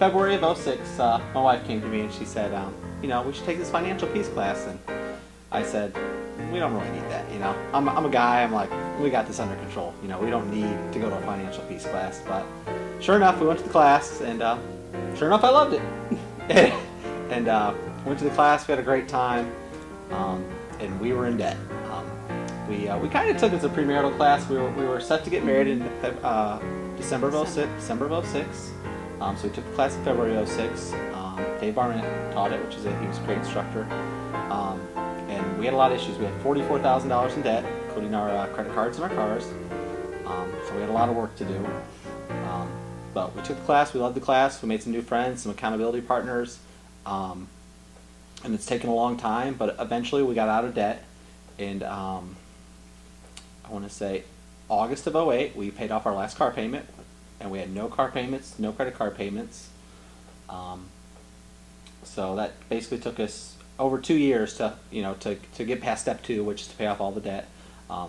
February of '06, my wife came to me and she said, we should take this financial peace class. And I said, we don't really need that. I'm a guy. I'm like, we got this under control. We don't need to go to a financial peace class. But sure enough, we went to the class, and sure enough, I loved it. And went to the class. We had a great time, and we were in debt. We kind of took it as a premarital class. We were set to get married in December of '06. So we took the class in February of '06. Dave Ramsey taught it, he was a great instructor. And we had a lot of issues. We had $44,000 in debt, including our credit cards and our cars. So we had a lot of work to do. But we took the class. We loved the class. We made some new friends, some accountability partners. And it's taken a long time, but eventually we got out of debt. And I want to say August of '08, we paid off our last car payment. And we had no car payments, no credit card payments. So that basically took us over 2 years to get past step 2, which is to pay off all the debt.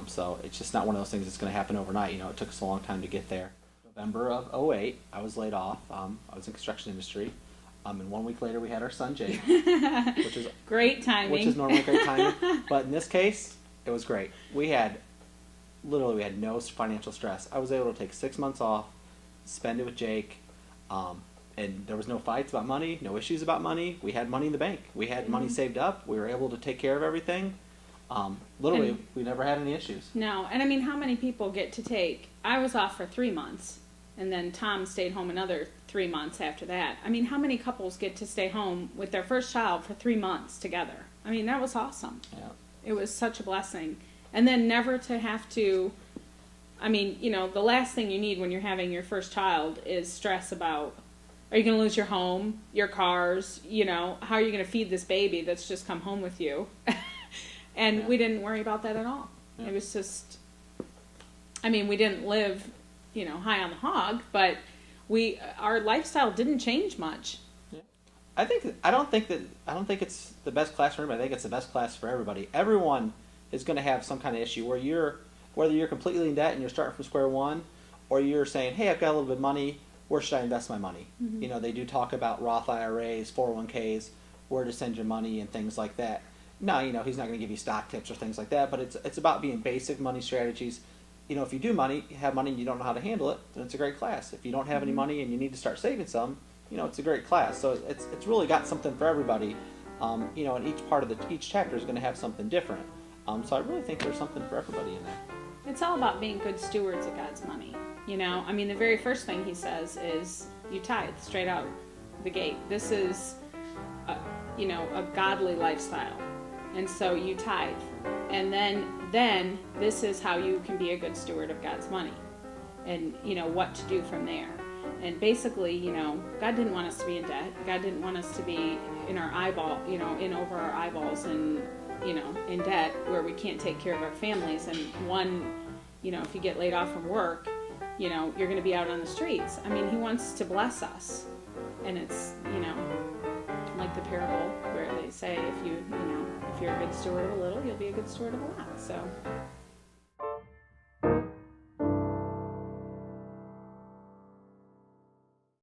So it's just not one of those things that's going to happen overnight. It took us a long time to get there. November of '08, I was laid off. I was in the construction industry. And 1 week later, we had our son, Jake, which is great timing. Which is normally great timing. But in this case, it was great. We had no financial stress. I was able to take 6 months off, spend it with Jake, and there was no fights about money, no issues about money. We had money in the bank. We had money saved up. We were able to take care of everything. We never had any issues. No, and I mean, how many people get to take? I was off for 3 months, and then Tom stayed home another 3 months after that. I mean, how many couples get to stay home with their first child for 3 months together? I mean, that was awesome. Yeah. It was such a blessing. And then never to have to, I mean, the last thing you need when you're having your first child is stress about, are you going to lose your home, your cars, how are you going to feed this baby that's just come home with you? And we didn't worry about that at all. Yeah. It was just, I mean, we didn't live, high on the hog, but our lifestyle didn't change much. Yeah. I don't think it's the best class for everybody. I think it's the best class for everybody. Everyone is going to have some kind of issue whether you're completely in debt and you're starting from square one, or you're saying, hey, I've got a little bit of money, where should I invest my money? Mm-hmm. They do talk about Roth IRAs, 401ks, where to send your money and things like that. No, he's not going to give you stock tips or things like that, but it's about being basic money strategies. If you have money and you don't know how to handle it, then it's a great class. If you don't have any money and you need to start saving some, it's a great class. So it's really got something for everybody. And each chapter is going to have something different. So I really think there's something for everybody in there. It's all about being good stewards of God's money. I mean, the very first thing he says is you tithe straight out the gate. This is, a godly lifestyle. And so you tithe. And then this is how you can be a good steward of God's money. And, what to do from there. And basically, God didn't want us to be in debt. God didn't want us to be in over our eyeballs and, in debt where we can't take care of our families. And if you get laid off from work, you're going to be out on the streets. I mean, he wants to bless us. And it's, like the parable where they say, if you're a good steward of a little, you'll be a good steward of a lot. So